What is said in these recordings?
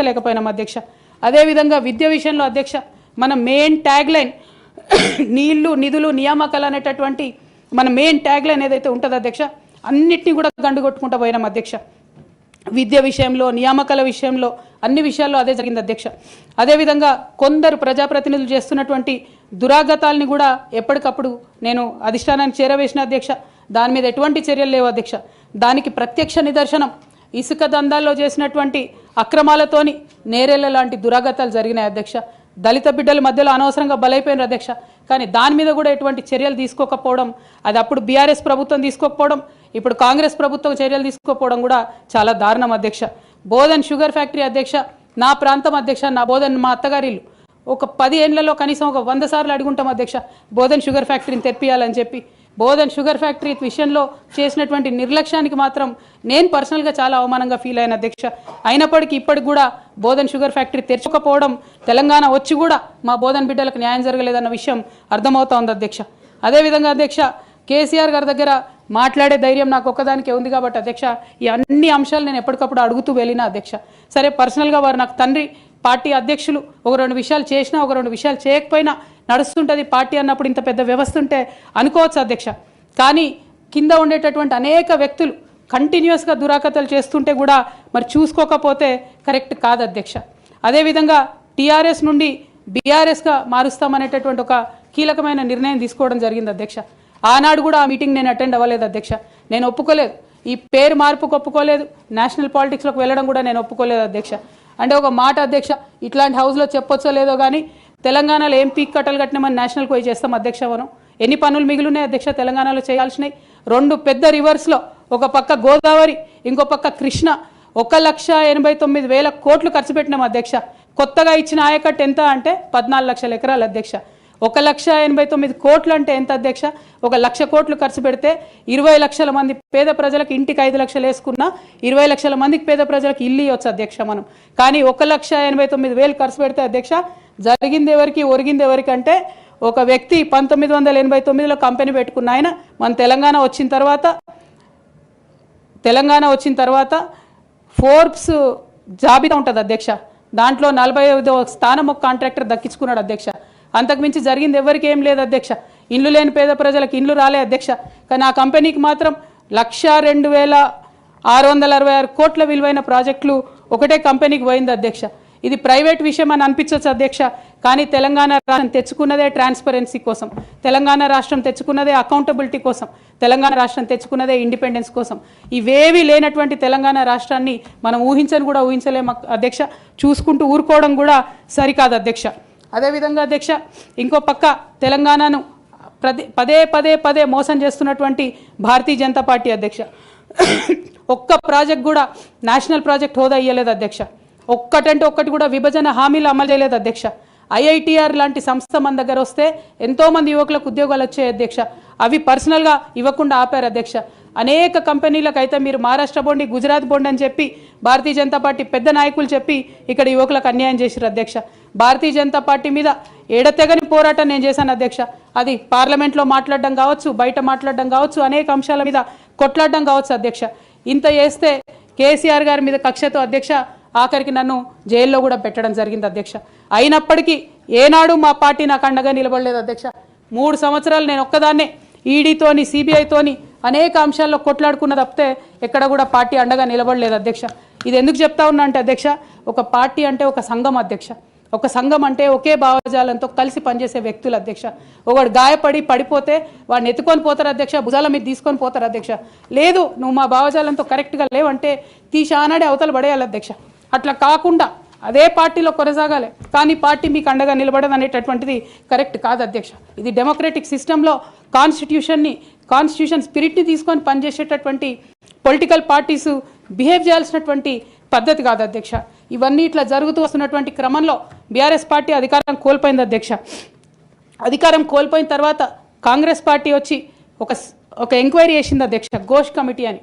లేకపోయినాం అధ్యక్ష. అదేవిధంగా విద్య విషయంలో అధ్యక్ష మన మెయిన్ ట్యాగ్ లైన్ నీళ్లు నిధులు నియామకాలు అనేటటువంటి మన మెయిన్ ట్యాగ్ లైన్ ఏదైతే ఉంటుందో అధ్యక్ష అన్నిటినీ కూడా గండుగొట్టుకుంటూ పోయినాం అధ్యక్ష. విద్య విషయంలో నియామకాల విషయంలో అన్ని విషయాల్లో అదే జరిగింది అధ్యక్ష. అదేవిధంగా కొందరు ప్రజాప్రతినిధులు చేస్తున్నటువంటి దురాగతాలని కూడా ఎప్పటికప్పుడు నేను అధిష్టానానికి చేరవేసిన అధ్యక్ష. దాని మీద ఎటువంటి చర్యలు లేవు అధ్యక్ష. దానికి ప్రత్యక్ష నిదర్శనం ఇసుక దందాల్లో చేసినటువంటి అక్రమాలతోని నేరేళ్ల లాంటి దురాగతాలు జరిగినాయి అధ్యక్ష. దళిత బిడ్డల మధ్యలో అనవసరంగా బలైపోయినారు అధ్యక్ష. కానీ దాని మీద కూడా ఎటువంటి చర్యలు తీసుకోకపోవడం, అది అప్పుడు బీఆర్ఎస్ ప్రభుత్వం తీసుకోకపోవడం, ఇప్పుడు కాంగ్రెస్ ప్రభుత్వం చర్యలు తీసుకోకపోవడం కూడా చాలా దారుణం అధ్యక్ష. బోధన్ షుగర్ ఫ్యాక్టరీ అధ్యక్ష నా ప్రాంతం అధ్యక్ష, నా బోధన్ మా అత్తగారిల్లు. ఒక 10 ఏళ్లలో కనీసం ఒక 100 సార్లు అడుగుంటాం అధ్యక్ష బోధన్ షుగర్ ఫ్యాక్టరీని తెప్పియాలని చెప్పి. బోధన్ షుగర్ ఫ్యాక్టరీ విషయంలో చేసినటువంటి నిర్లక్ష్యానికి మాత్రం నేను పర్సనల్గా చాలా అవమానంగా ఫీల్ అయిన అధ్యక్ష. అయినప్పటికీ ఇప్పటికి కూడా బోధన్ షుగర్ ఫ్యాక్టరీ తెరచకపోవడం, తెలంగాణ వచ్చి కూడా మా బోధన్ బిడ్డలకు న్యాయం జరగలేదన్న విషయం అర్థమవుతా ఉంది అధ్యక్ష. అదేవిధంగా అధ్యక్ష కేసీఆర్ గారి దగ్గర మాట్లాడే ధైర్యం నాకు ఒక్కదానికే ఉంది కాబట్టి అధ్యక్ష ఈ అన్ని అంశాలు నేను ఎప్పటికప్పుడు అడుగుతూ వెళ్ళిన అధ్యక్ష. సరే పర్సనల్గా వారు నాకు తండ్రి, పార్టీ అధ్యక్షులు, ఒక 2 విషయాలు చేసినా ఒక 2 విషయాలు చేయకపోయినా నడుస్తుంటుంది పార్టీ అన్నప్పుడు, ఇంత పెద్ద వ్యవస్థ ఉంటే అనుకోవచ్చు అధ్యక్ష. కానీ కింద ఉండేటటువంటి అనేక వ్యక్తులు కంటిన్యూస్గా దురాకతలు చేస్తుంటే కూడా మరి చూసుకోకపోతే కరెక్ట్ కాదు అధ్యక్ష. అదేవిధంగా టీఆర్ఎస్ నుండి బీఆర్ఎస్గా మారుస్తామనేటటువంటి ఒక కీలకమైన నిర్ణయం తీసుకోవడం జరిగింది అధ్యక్ష. ఆనాడు కూడా ఆ మీటింగ్ నేను అటెండ్ అవ్వలేదు అధ్యక్ష. నేను ఒప్పుకోలేదు, ఈ పేరు మార్పుకు ఒప్పుకోలేదు, నేషనల్ పాలిటిక్స్లోకి వెళ్ళడం కూడా నేను ఒప్పుకోలేదు అధ్యక్ష. అంటే ఒక మాట అధ్యక్ష, ఇట్లాంటి హౌస్లో చెప్పొచ్చో లేదో కానీ తెలంగాణలో ఏం పీక్ కట్టలు కట్టినామని నేషనల్కి పోయి చేస్తాం అధ్యక్ష. మనం ఎన్ని పనులు మిగిలినాయి అధ్యక్ష తెలంగాణలో చేయాల్సినాయి? 2 పెద్ద రివర్స్లో, ఒక పక్క గోదావరి, ఇంకో పక్క కృష్ణ, 1,89,000 కోట్లు ఖర్చు పెట్టినాం అధ్యక్ష. కొత్తగా ఇచ్చిన ఆయకట్టు ఎంత అంటే 14 లక్షల ఎకరాలు అధ్యక్ష. 1,89,000 కోట్లు అంటే ఎంత అధ్యక్ష? 1,00,000 కోట్లు ఖర్చు పెడితే 20 లక్షల మంది పేద ప్రజలకు ఇంటికి 5 లక్షలు వేసుకున్నా 20 లక్షల మందికి పేద ప్రజలకు ఇల్లు ఇవ్వచ్చు అధ్యక్ష మనం. కానీ 1,89,000 ఖర్చు పెడితే అధ్యక్ష జరిగింది ఎవరికి, ఒరిగింది ఎవరికి అంటే ఒక వ్యక్తి 1989లో కంపెనీ పెట్టుకున్న ఆయన మన తెలంగాణ వచ్చిన తర్వాత ఫోర్బ్స్ జాబితా ఉంటుంది అధ్యక్ష. దాంట్లో 45వ స్థానం ఒక కాంట్రాక్టర్ దక్కించుకున్నాడు అధ్యక్ష. అంతకుమించి జరిగింది ఎవరికి ఏం లేదు అధ్యక్ష. ఇండ్లు లేని పేద ప్రజలకు ఇండ్లు రాలే అధ్యక్ష. కానీ ఆ కంపెనీకి మాత్రం 1,02,666 కోట్ల విలువైన ప్రాజెక్టులు ఒకటే కంపెనీకి పోయింది అధ్యక్ష. ఇది ప్రైవేట్ విషయం అని అనిపించవచ్చు అధ్యక్ష. కానీ తెలంగాణ రాష్ట్రం తెచ్చుకున్నదే ట్రాన్స్పరెన్సీ కోసం, తెలంగాణ రాష్ట్రం తెచ్చుకున్నదే అకౌంటబిలిటీ కోసం, తెలంగాణ రాష్ట్రం తెచ్చుకున్నదే ఇండిపెండెన్స్ కోసం. ఇవేవి లేనటువంటి తెలంగాణ రాష్ట్రాన్ని మనం ఊహించని కూడా ఊహించలేము అధ్యక్ష. చూసుకుంటూ ఊరుకోవడం కూడా సరికాదు అధ్యక్ష. అదేవిధంగా అధ్యక్ష ఇంకో పక్క తెలంగాణను పదే మోసం చేస్తున్నటువంటి భారతీయ జనతా పార్టీ అధ్యక్ష ఒక్క ప్రాజెక్ట్ కూడా నేషనల్ ప్రాజెక్ట్ హోదా ఇయ్యలేదు అధ్యక్ష. ఒక్కటంటే ఒక్కటి కూడా విభజన హామీలు అమలు చేయలేదు అధ్యక్ష. ఐఐటిఆర్ లాంటి సంస్థ మన దగ్గర వస్తే ఎంతోమంది యువకులకు ఉద్యోగాలు వచ్చాయి అధ్యక్ష. అవి పర్సనల్గా ఇవ్వకుండా ఆపారు అధ్యక్ష. అనేక కంపెనీలకు అయితే మీరు మహారాష్ట్ర బోండి, గుజరాత్ బోండి అని చెప్పి భారతీయ జనతా పార్టీ పెద్ద నాయకులు చెప్పి ఇక్కడ యువకులకు అన్యాయం చేశారు అధ్యక్ష. భారతీయ జనతా పార్టీ మీద ఎడతెగని పోరాటం నేను చేశాను అధ్యక్ష. అది పార్లమెంట్లో మాట్లాడడం కావచ్చు, బయట మాట్లాడడం కావచ్చు, అనేక అంశాల మీద కొట్లాడడం కావచ్చు అధ్యక్ష. ఇంత చేస్తే కేసీఆర్ గారి మీద కక్షతో అధ్యక్ష ఆఖరికి నన్ను జైల్లో కూడా పెట్టడం జరిగింది అధ్యక్ష. అయినప్పటికీ ఏనాడు మా పార్టీ నాకు అండగా నిలబడలేదు అధ్యక్ష. 3 సంవత్సరాలు నేను ఒక్కదాన్నే ఈడీతోని, సిబిఐతోని అనేక అంశాల్లో కొట్లాడుకున్న తప్పితే ఎక్కడ కూడా పార్టీ అండగా నిలబడలేదు అధ్యక్ష. ఇది ఎందుకు చెప్తా ఉన్నా అంటే అధ్యక్ష, ఒక పార్టీ అంటే ఒక సంఘం అధ్యక్ష. ఒక సంఘం అంటే ఒకే భావజాలంతో కలిసి పనిచేసే వ్యక్తులు అధ్యక్ష. ఒకడు గాయపడి పడిపోతే వాడిని ఎత్తుకొని పోతారు అధ్యక్ష, భుజాల మీద తీసుకొని పోతారు అధ్యక్ష. లేదు నువ్వు మా భావజాలంతో కరెక్ట్గా లేవంటే తీసి ఆనాడే అవతల పడేయాలి అధ్యక్ష. అట్లా కాకుండా అదే పార్టీలో కొనసాగాలి, కానీ పార్టీ మీకు అండగా నిలబడదు అనేటటువంటిది కరెక్ట్ కాదు అధ్యక్ష. ఇది డెమోక్రటిక్ సిస్టంలో కాన్స్టిట్యూషన్ స్పిరిట్ని తీసుకొని పనిచేసేటటువంటి పొలిటికల్ పార్టీస్ బిహేవ్ చేయాల్సినటువంటి పద్ధతి కాదు అధ్యక్ష. ఇవన్నీ ఇట్లా జరుగుతూ వస్తున్నటువంటి క్రమంలో బీఆర్ఎస్ పార్టీ అధికారం కోల్పోయింది అధ్యక్ష. అధికారం కోల్పోయిన తర్వాత కాంగ్రెస్ పార్టీ వచ్చి ఒక ఎంక్వైరీ చేసింది అధ్యక్ష, ఘోష్ కమిటీ అని.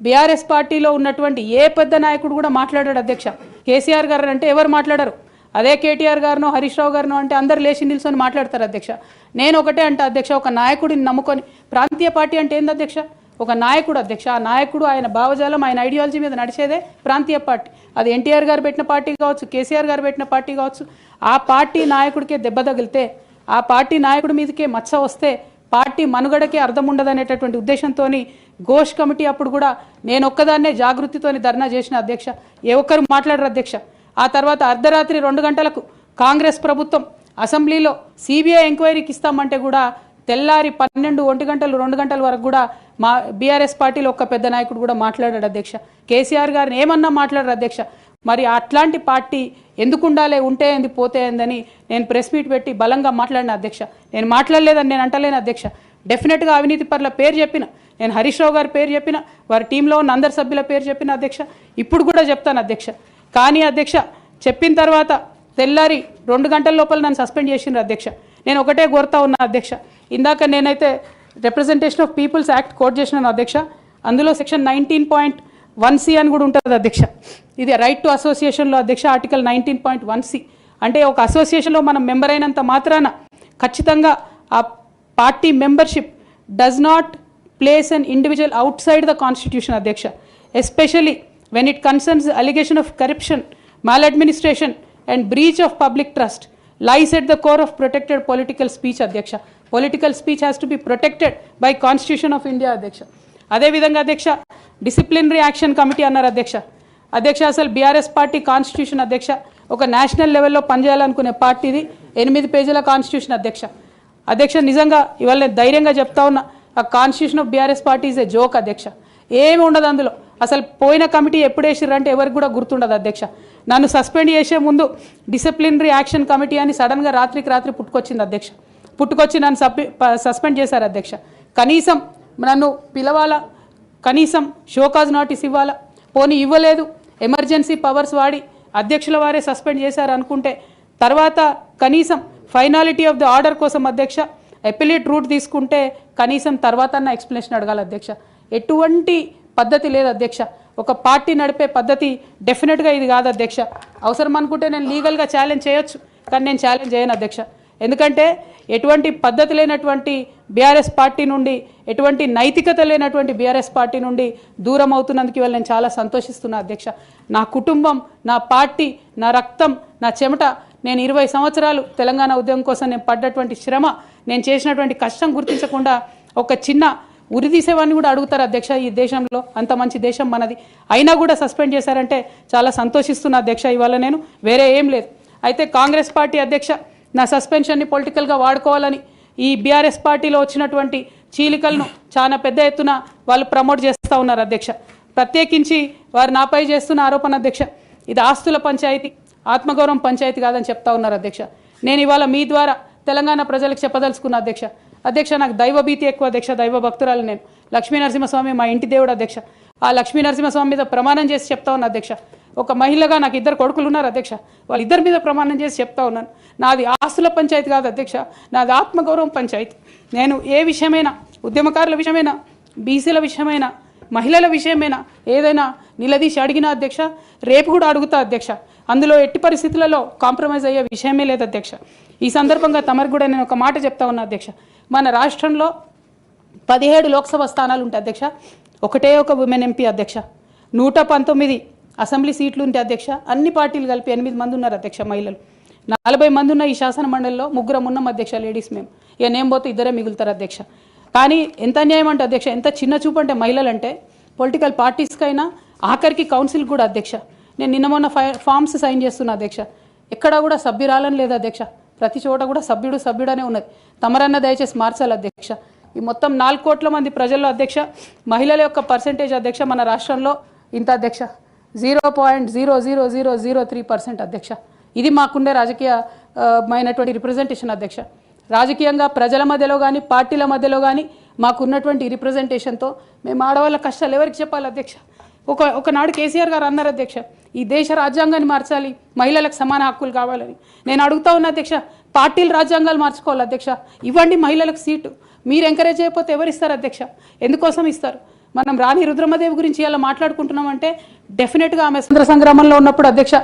బీఆర్ఎస్ పార్టీలో ఉన్నటువంటి ఏ పెద్ద నాయకుడు కూడా మాట్లాడాడు అధ్యక్ష. కేసీఆర్ గారు అంటే ఎవరు మాట్లాడారు? అదే కేటీఆర్ గారినో హరీష్ రావు గారినో అంటే అందరు లేచి నిల్చొని మాట్లాడతారు అధ్యక్ష. నేను ఒకటే అంటే అధ్యక్ష, ఒక నాయకుడిని నమ్ముకొని ప్రాంతీయ పార్టీ అంటే ఏంది అధ్యక్ష? ఒక నాయకుడు అధ్యక్ష. ఆ నాయకుడు ఆయన భావజాలం ఆయన ఐడియాలజీ మీద నడిచేదే ప్రాంతీయ పార్టీ. అది ఎన్టీఆర్ గారు పెట్టిన పార్టీ కావచ్చు, కేసీఆర్ గారు పెట్టిన పార్టీ కావచ్చు. ఆ పార్టీ నాయకుడికే దెబ్బ తగిలితే, ఆ పార్టీ నాయకుడి మీదకే మచ్చ వస్తే పార్టీ మనుగడకే అర్థం ఉండదనేటటువంటి ఉద్దేశంతో ఘోష్ కమిటీ అప్పుడు కూడా నేను ఒక్కదాన్నే జాగృతితోని ధర్నా చేసిన అధ్యక్ష. ఏ ఒక్కరు మాట్లాడరు అధ్యక్ష. ఆ తర్వాత అర్ధరాత్రి 2 గంటలకు కాంగ్రెస్ ప్రభుత్వం అసెంబ్లీలో సిబిఐ ఎంక్వైరీకి ఇస్తామంటే కూడా తెల్లారి 12, 1 గంటలు 2 గంటల వరకు కూడా మా బీఆర్ఎస్ పార్టీలో ఒక్క పెద్ద నాయకుడు కూడా మాట్లాడాడు అధ్యక్ష. కేసీఆర్ గారిని ఏమన్నా మాట్లాడారు అధ్యక్ష. మరి అట్లాంటి పార్టీ ఎందుకు ఉండాలి, ఉంటే ఏంది పోతే ఏందని నేను ప్రెస్ మీట్ పెట్టి బలంగా మాట్లాడిన అధ్యక్ష. నేను మాట్లాడలేదని నేను అంటలేను అధ్యక్ష. డెఫినెట్గా అవినీతి పరుల పేరు చెప్పిన, నేను హరీష్ రావు గారి పేరు చెప్పిన, వారి టీంలో ఉన్న అందరి సభ్యుల పేరు చెప్పిన అధ్యక్ష. ఇప్పుడు కూడా చెప్తాను అధ్యక్ష. కానీ అధ్యక్ష చెప్పిన తర్వాత తెల్లారి 2 గంటల లోపల నన్ను సస్పెండ్ చేసిండ్రు అధ్యక్ష. నేను ఒకటే కోరుతా ఉన్నా అధ్యక్ష. ఇందాక నేనైతే representation of people's act quote చేసినాను అధ్యక్ష. అందులో సెక్షన్ 19.1C అని కూడా ఉంటుంది అధ్యక్ష. ఇది రైట్ టు అసోసియేషన్లో అధ్యక్ష ఆర్టికల్ 19.1C అంటే ఒక అసోసియేషన్లో మనం మెంబర్ అయినంత మాత్రాన ఖచ్చితంగా ఆ party membership does not place an individual outside the constitution అధ్యక్ష. Especially when it concerns allegation of corruption, maladministration and breach of public trust lies at the core of protected political speech అధ్యక్ష. Political speech has to be protected by constitution of India అధ్యక్ష. అదేవిధంగా అధ్యక్ష disciplinary action committee అన్నారు అధ్యక్ష. అధ్యక్ష అసలు BRS party constitution అధ్యక్ష ఒక నేషనల్ లెవెల్లో పనిచేయాలనుకునే పార్టీది 8 పేజీల కాన్స్టిట్యూషన్ అధ్యక్ష. అధ్యక్ష నిజంగా ఇవాళ నేను ధైర్యంగా చెప్తా ఉన్నా, ఆ constitution of BRS party is a joke అధ్యక్ష. ఏమి ఉండదు అందులో. అసలు పోయిన కమిటీ ఎప్పుడు వేసిర్రంటే ఎవరికి కూడా గుర్తుండదు అధ్యక్ష. నన్ను సస్పెండ్ చేసే ముందు డిసిప్లినరీ యాక్షన్ కమిటీ అని సడన్గా రాత్రికి రాత్రి పుట్టుకొచ్చింది అధ్యక్ష. పుట్టుకొచ్చి నన్ను సస్పెండ్ చేశారు అధ్యక్ష. కనీసం నన్ను పిలవాలా, కనీసం షోకాజ్ నోటీస్ ఇవ్వాలా, పోనీ ఇవ్వలేదు. ఎమర్జెన్సీ పవర్స్ వాడి అధ్యక్షుల వారే సస్పెండ్ చేశారు అనుకుంటే తర్వాత కనీసం ఫైనాలిటీ ఆఫ్ ద ఆర్డర్ కోసం అధ్యక్ష అపిలేట్ రూట్ తీసుకుంటే కనీసం తర్వాత ఎక్స్ప్లెనేషన్ అడగాలి అధ్యక్ష. ఎటువంటి పద్ధతి లేదు అధ్యక్ష. ఒక పార్టీ నడిపే పద్ధతి డెఫినెట్గా ఇది కాదు అధ్యక్ష. అవసరం అనుకుంటే నేను లీగల్గా ఛాలెంజ్ చేయొచ్చు, కానీ నేను ఛాలెంజ్ చేయను అధ్యక్ష. ఎందుకంటే ఎటువంటి పద్ధతి లేనటువంటి బీఆర్ఎస్ పార్టీ నుండి, ఎటువంటి నైతికత లేనటువంటి బీఆర్ఎస్ పార్టీ నుండి దూరం అవుతున్నందుకు ఇవాళ నేను చాలా సంతోషిస్తున్నా అధ్యక్ష. నా కుటుంబం, నా పార్టీ, నా రక్తం, నా చెమట, నేను 20 సంవత్సరాలు తెలంగాణ ఉద్యమం కోసం నేను పడ్డటువంటి శ్రమ, నేను చేసినటువంటి కష్టం గుర్తించకుండా ఒక చిన్న ఉరిదీసేవాడిని కూడా అడుగుతారు అధ్యక్ష. ఈ దేశంలో అంత మంచి దేశం మనది, అయినా కూడా సస్పెండ్ చేశారంటే చాలా సంతోషిస్తున్నా అధ్యక్ష. ఇవాళ నేను వేరే ఏం లేదు. అయితే కాంగ్రెస్ పార్టీ అధ్యక్ష నా సస్పెన్షన్ని పొలిటికల్గా వాడుకోవాలని ఈ బీఆర్ఎస్ పార్టీలో వచ్చినటువంటి చీలికలను చాలా పెద్ద ఎత్తున వాళ్ళు ప్రమోట్ చేస్తూ ఉన్నారు అధ్యక్ష. ప్రత్యేకించి వారు నాపై చేస్తున్న ఆరోపణ అధ్యక్ష ఇది ఆస్తుల పంచాయతీ, ఆత్మగౌరవం పంచాయతీ కాదని చెప్తా ఉన్నారు అధ్యక్ష. నేను ఇవాళ మీ ద్వారా తెలంగాణ ప్రజలకు చెప్పదలుచుకున్న అధ్యక్ష. అధ్యక్ష నాకు దైవభీతి ఎక్కువ అధ్యక్ష, దైవ భక్తురాలు నేను. లక్ష్మీ నరసింహస్వామి మా ఇంటి దేవుడు అధ్యక్ష. ఆ లక్ష్మీ నరసింహస్వామి మీద ప్రమాణం చేసి చెప్తా ఉన్నా అధ్యక్ష. ఒక మహిళగా నాకు 2 కొడుకులు ఉన్నారు అధ్యక్ష. వాళ్ళిద్దరి మీద ప్రమాణం చేసి చెప్తా ఉన్నాను, నాది ఆస్తుల పంచాయతీ కాదు అధ్యక్ష, నాది ఆత్మగౌరవం పంచాయతీ. నేను ఏ విషయమైనా, ఉద్యమకారుల విషయమైనా, బీసీల విషయమైనా, మహిళల విషయమైనా ఏదైనా నిలదీసి అడిగినా అధ్యక్ష, రేపు కూడా అడుగుతా అధ్యక్ష. అందులో ఎట్టి పరిస్థితులలో కాంప్రమైజ్ అయ్యే విషయమే లేదు అధ్యక్ష. ఈ సందర్భంగా తమరికి కూడా నేను ఒక మాట చెప్తా ఉన్నా అధ్యక్ష. మన రాష్ట్రంలో 17 లోక్సభ స్థానాలు ఉంటాయి అధ్యక్ష, ఒకటే ఒక ఉమెన్ ఎంపీ అధ్యక్ష. 119 అసెంబ్లీ సీట్లు ఉంటాయి అధ్యక్ష. అన్ని పార్టీలు కలిపి 8 మంది ఉన్నారు అధ్యక్ష మహిళలు. 40 మంది ఉన్న ఈ శాసన మండలిలో 3 ఉన్నాం అధ్యక్ష లేడీస్. మేము ఇక నేను పోతే 2 మిగులుతారు అధ్యక్ష. కానీ ఎంత అన్యాయం అంటే అధ్యక్ష, ఎంత చిన్న చూపు అంటే మహిళలు అంటే పొలిటికల్ పార్టీస్కైనా ఆఖరికి కౌన్సిల్ కూడా అధ్యక్ష. నేను నిన్న మొన్న ఫామ్స్ సైన్ చేస్తున్నా అధ్యక్ష, ఎక్కడా కూడా సభ్యురాలని లేదు అధ్యక్ష. ప్రతి చోట కూడా సభ్యుడనే ఉన్నది. తమరన్న దయచేసి మార్చాలి అధ్యక్ష. ఈ మొత్తం 4 కోట్ల మంది ప్రజల్లో అధ్యక్ష మహిళల యొక్క పర్సెంటేజ్ అధ్యక్ష మన రాష్ట్రంలో ఇంత అధ్యక్ష 0.00003% అధ్యక్ష. ఇది మాకుండే రాజకీయమైనటువంటి రిప్రజెంటేషన్ అధ్యక్ష. రాజకీయంగా ప్రజల మధ్యలో కానీ పార్టీల మధ్యలో కానీ మాకున్నటువంటి రిప్రజెంటేషన్తో మేము ఆడవాళ్ళ కష్టాలు ఎవరికి చెప్పాలి అధ్యక్ష. ఒకనాడు కేసీఆర్ గారు అన్నారు అధ్యక్ష, ఈ దేశ రాజ్యాంగాన్ని మార్చాలి, మహిళలకు సమాన హక్కులు కావాలని. నేను అడుగుతా ఉన్నా అధ్యక్ష, పార్టీలు రాజ్యాంగాలు మార్చుకోవాలి అధ్యక్ష. ఇవ్వండి మహిళలకు సీటు. మీరు ఎంకరేజ్ చేయకపోతే ఎవరు ఇస్తారు అధ్యక్ష? ఎందుకోసం ఇస్తారు? మనం రాణి రుద్రమదేవి గురించి ఇలా మాట్లాడుకుంటున్నామంటే డెఫినెట్గా ఆమె స్వతంత్ర సంగ్రామంలో ఉన్నప్పుడు అధ్యక్ష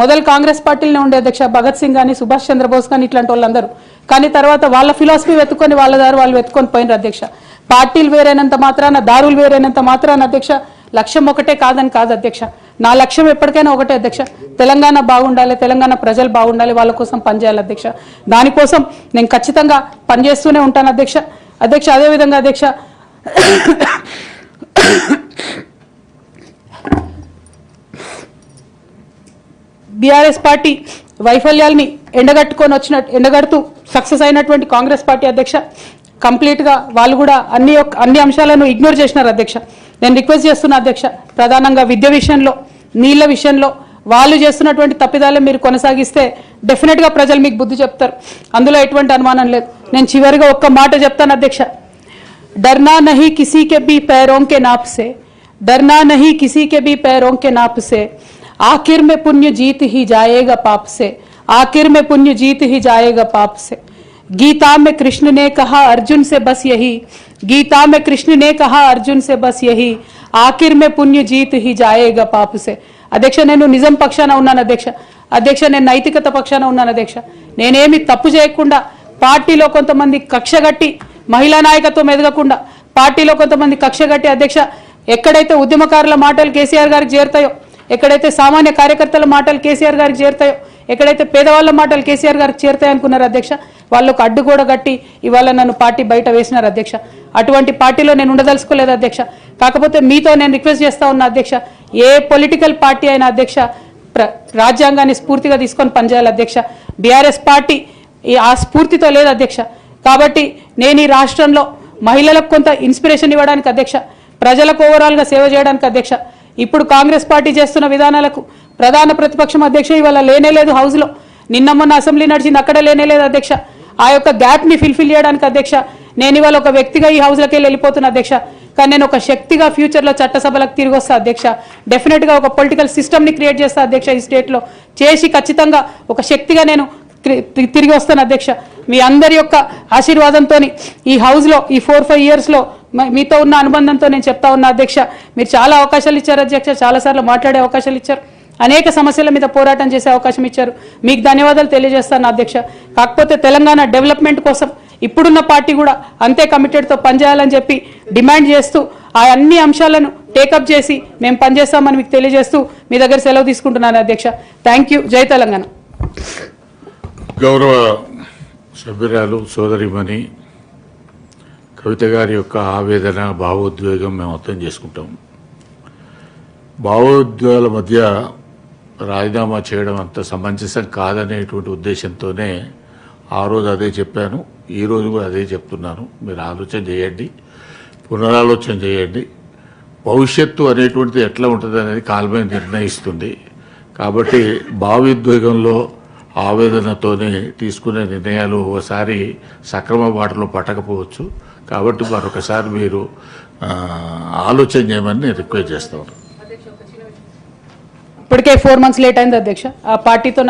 మొదలు కాంగ్రెస్ పార్టీలోనే ఉండే అధ్యక్ష. భగత్ సింగ్ కానీ, సుభాష్ చంద్రబోస్ కానీ ఇట్లాంటి వాళ్ళందరూ. కానీ తర్వాత వాళ్ళ ఫిలాసఫీ వెతుక్కొని వాళ్ళ దారి వాళ్ళు వెతుక్కొని పోయినారు అధ్యక్ష. పార్టీలు వేరైనంత మాత్రాన, దారులు వేరైనంత మాత్రాన అధ్యక్ష లక్ష్యం ఒకటే కాదని కాదు అధ్యక్ష. నా లక్ష్యం ఎప్పటికైనా ఒకటే అధ్యక్ష, తెలంగాణ బాగుండాలి, తెలంగాణ ప్రజలు బాగుండాలి, వాళ్ళ కోసం పనిచేయాలి అధ్యక్ష. దానికోసం నేను ఖచ్చితంగా పనిచేస్తూనే ఉంటాను అధ్యక్ష. అదేవిధంగా అధ్యక్ష బీఆర్ఎస్ పార్టీ వైఫల్యాల్ని ఎండగడుతూ సక్సెస్ అయినటువంటి కాంగ్రెస్ పార్టీ అధ్యక్ష కంప్లీట్గా వాళ్ళు కూడా అన్ని అంశాలను ఇగ్నోర్ చేసినారు అధ్యక్ష. నేను రిక్వెస్ట్ చేస్తున్నా అధ్యక్ష, ప్రధానంగా విద్య విషయంలో, నీళ్ల విషయంలో వాళ్ళు చేస్తున్నటువంటి తప్పిదాలు మీరు కొనసాగిస్తే డెఫినెట్గా ప్రజలు మీకు బుద్ధి చెప్తారు, అందులో ఎటువంటి అనుమానం లేదు. నేను చివరిగా ఒక్క మాట చెప్తాను అధ్యక్ష, डरना नहीं किसी के भी पैरों के नाप से, डरना नहीं किसी के भी पैरों के नाप से, आखिर में पुण्य जीत ही जाएगा पाप से, आखिर में पुण्य जीत ही जाएगा पाप से. गीता में कृष्ण ने कहा अर्जुन से बस यही, गीता में कृष्ण ने कहा अर्जुन से बस यही, आखिर में पुण्य जीत ही जाएगा पाप से. అధ్యక్ష నేను నిజం పక్షాన ఉన్నాను అధ్యక్ష నేను నైతికత పక్షాన ఉన్నాను అధ్యక్ష. నేనేమి తప్పు చేయకుండా పార్టీలో కొంతమంది కక్షగట్టి మహిళా నాయకత్వం ఎదగకుండా పార్టీలో కొంతమంది కక్షగట్టి అధ్యక్ష ఎక్కడైతే ఉద్యమకారుల మాటలు కేసీఆర్ గారికి చేరుతాయో, ఎక్కడైతే సామాన్య కార్యకర్తల మాటలు కేసీఆర్ గారికి చేరుతాయో, ఎక్కడైతే పేదవాళ్ళ మాటలు కేసీఆర్ గారికి చేరుతాయి అనుకున్నారు అధ్యక్ష, వాళ్ళకు అడ్డు కూడా గట్టి ఇవాళ నన్ను పార్టీ బయట వేసినారు అధ్యక్ష. అటువంటి పార్టీలో నేను ఉండదలుచుకోలేదు అధ్యక్ష. కాకపోతే మీతో నేను రిక్వెస్ట్ చేస్తా ఉన్నా అధ్యక్ష, ఏ పొలిటికల్ పార్టీ అయినా అధ్యక్ష రాజ్యాంగాన్ని స్ఫూర్తిగా తీసుకొని పనిచేయాలి అధ్యక్ష. బీఆర్ఎస్ పార్టీ ఆ స్ఫూర్తితో లేదు అధ్యక్ష. కాబట్టి నేను ఈ రాష్ట్రంలో మహిళలకు కొంత ఇన్స్పిరేషన్ ఇవ్వడానికి అధ్యక్ష, ప్రజలకు ఓవరాల్గా సేవ చేయడానికి అధ్యక్ష, ఇప్పుడు కాంగ్రెస్ పార్టీ చేస్తున్న విధానాలకు ప్రధాన ప్రతిపక్షం అధ్యక్ష ఇవాళ లేనేలేదు హౌస్లో, నిన్న మొన్న అసెంబ్లీ నడిచింది అక్కడ లేనేలేదు అధ్యక్ష. ఆ యొక్క గ్యాప్ని ఫిల్ఫిల్ చేయడానికి అధ్యక్ష నేను ఇవాళ ఒక వ్యక్తిగా ఈ హౌస్లోకి వెళ్ళిపోతున్నా అధ్యక్ష. కానీ నేను ఒక శక్తిగా ఫ్యూచర్లో చట్టసభలకు తిరిగి వస్తా అధ్యక్ష. డెఫినెట్గా ఒక పొలిటికల్ సిస్టమ్ని క్రియేట్ చేస్తా అధ్యక్ష ఈ స్టేట్లో, చేసి ఖచ్చితంగా ఒక శక్తిగా నేను తిరిగి వస్తాను అధ్యక్ష. మీ అందరి యొక్క ఆశీర్వాదంతో ఈ హౌస్లో ఈ 4-5 ఇయర్స్లో మీతో ఉన్న అనుబంధంతో నేను చెప్తా ఉన్నా అధ్యక్ష, మీరు చాలా అవకాశాలు ఇచ్చారు అధ్యక్ష, చాలాసార్లు మాట్లాడే అవకాశాలు ఇచ్చారు, అనేక సమస్యల మీద పోరాటం చేసే అవకాశం ఇచ్చారు, మీకు ధన్యవాదాలు తెలియజేస్తాను అధ్యక్ష. కాకపోతే తెలంగాణ డెవలప్మెంట్ కోసం ఇప్పుడున్న పార్టీ కూడా అంతే కమిటెడ్తో పనిచేయాలని చెప్పి డిమాండ్ చేస్తూ ఆ అన్ని అంశాలను టేకప్ చేసి మేము పనిచేస్తామని మీకు తెలియజేస్తూ మీ దగ్గర సెలవు తీసుకుంటున్నాను అధ్యక్ష. Thank you. జై తెలంగాణ. గౌరవ సభ్యురాలు సోదరిమణి కవిత గారి యొక్క ఆవేదన, భావోద్వేగం మేము అర్థం చేసుకుంటాం. భావోద్వేగాల మధ్య రాజీనామా చేయడం అంత సమంజసం కాదనేటువంటి ఉద్దేశంతోనే ఆ రోజు అదే చెప్పాను, ఈరోజు కూడా అదే చెప్తున్నాను. మీరు ఆలోచన చేయండి, పునరాలోచన చేయండి. భవిష్యత్తు అనేటువంటిది ఎట్లా ఉంటుంది అనేది కాలమే నిర్ణయిస్తుంది. కాబట్టి భావోద్వేగంలో ఆవేదనతోనే తీసుకునే నిర్ణయాలు ఒకసారి సక్రమ బాటలో పట్టకపోవచ్చు. కాబట్టి మరొకసారి మీరు ఆలోచన చేయమని నేను రిక్వెస్ట్ చేస్తాను. ఇప్పటికే 4 months లేట్ అయింది అధ్యక్ష. ఆ పార్టీతో నాకు